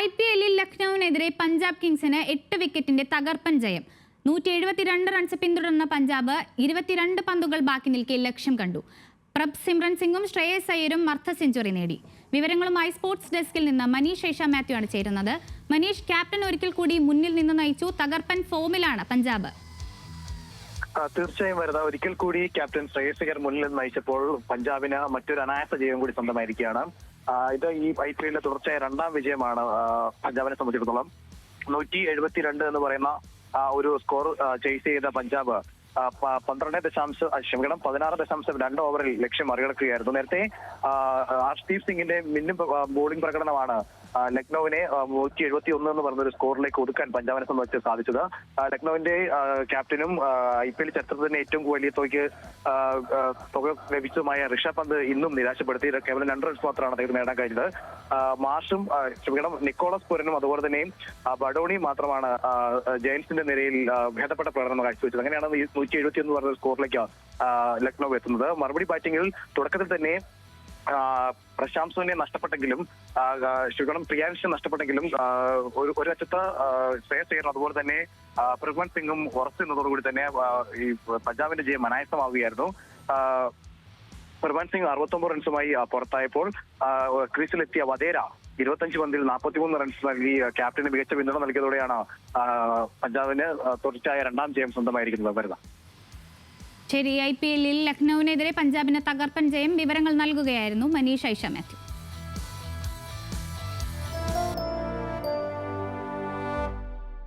IPL-ൽ ലക്നൌവിനെതിരെ പഞ്ചാബ് കിങ്സിന് 8 വിക്കറ്റിന്റെ തകർപ്പൻ ജയം. 172 റൺസ് പിന്തുടർന്ന പഞ്ചാബ് 22 പന്തുകൾ ബാക്കി നിൽക്കെ ലക്ഷ്യം കണ്ടു. പ്രഭ് സിമ്രൻ സിംഗും ശ്രേയസ് അയ്യരും അർദ്ധ സെഞ്ചുറി നേടി. വിവരങ്ങളുമായി സ്പോർട്സ് ഡെസ്കിൽ നിന്ന് മനീഷ് ഐഷ മാത്യു ആണ് ചേരുന്നത്. മനീഷ്, ക്യാപ്റ്റൻ ഒരിക്കൽ കൂടി മുന്നിൽ നിന്ന് നയിച്ചു. തകർപ്പൻ ഫോമിലാണ് പഞ്ചാബ്. തീർച്ചയായും വരുന്ന ഒരിക്കൽ കൂടി ക്യാപ്റ്റൻ ശ്രേയസ് അയ്യർ മുന്നിൽ നിന്ന് നയിച്ചപ്പോൾ പഞ്ചാബിന് മറ്റൊരു അനായാസ ജയം കൂടി സ്വന്തമായിരിക്കുകയാണ്. ഇത് ഈ IPL-ലെ തുടർച്ചയായ രണ്ടാം വിജയമാണ് പഞ്ചാബിനെ സംബന്ധിച്ചിടത്തോളം. 172 എന്ന് പറയുന്ന ഒരു സ്കോർ ചേസ് ചെയ്ത പഞ്ചാബ് 16.2 ഓവറിൽ ലക്ഷ്യം മറികടക്കുകയായിരുന്നു. നേരത്തെ ഹർഷ്ദീപ് സിംഗിന്റെ മിന്നും ബോളിംഗ് പ്രകടനമാണ് ലക്നൌവിനെ 171 എന്ന് പറഞ്ഞൊരു സ്കോറിലേക്ക് ഒതുക്കാൻ പഞ്ചാബിനെ സംബന്ധിച്ച് സാധിച്ചത്. ലക്നൌവിന്റെ ക്യാപ്റ്റനും IPL ചരിത്രത്തിന്റെ ഏറ്റവും വലിയ തുക ലഭിച്ചതുമായ ഋഷഭ് പന്ത് ഇന്നും നിരാശപ്പെടുത്തി. കേവലം 2 റൺസ് മാത്രമാണ് അദ്ദേഹത്തിന് നേടാൻ കഴിഞ്ഞത്. മാർഷും നിക്കോളസ് പുരനും അതുപോലെ തന്നെ ബഡോണിയും മാത്രമാണ് ജയൻസിന്റെ നിരയിൽ ഭേദപ്പെട്ട പ്രകടനം കാഴ്ചവെച്ചത്. അങ്ങനെയാണ് 171 എന്ന് പറഞ്ഞ സ്കോറിലേക്ക് ലക്നൌ എത്തുന്നത്. മറുപടി ബാറ്റിംഗിൽ തുടക്കത്തിൽ തന്നെ പ്രശാന്ത് സോണിയെ നഷ്ടപ്പെട്ടെങ്കിലും പ്രിയാൻഷിനെ നഷ്ടപ്പെട്ടെങ്കിലും ഒരു വശത്ത് ശ്രേയസ് അയ്യർ അതുപോലെ തന്നെ പ്രഭ്വൻ സിംഗും ഉറച്ചു നിന്നതോടുകൂടി തന്നെ ഈ പഞ്ചാബിന്റെ ജയം അനായാസമാവുകയായിരുന്നു. പ്രഭ്വൻ സിംഗ് 69 റൺസുമായി പുറത്തായപ്പോൾ ക്രീസിലെത്തിയ വധേര 25 പന്തിൽ 43 റൺസ് നൽകി ക്യാപ്റ്റന് മികച്ച പിന്തുണ നൽകിയതോടെയാണ് പഞ്ചാബിന് തുടർച്ചയായ രണ്ടാം ജയം സ്വന്തമായിരിക്കുന്നത്. വരുന്ന ശരി, IPL-ൽ ലക്നൌവിനെതിരെ പഞ്ചാബിന് തകർപ്പൻ ജയം. വിവരങ്ങൾ നൽകുകയായിരുന്നു മനീഷ് ഐഷ മാത്യു.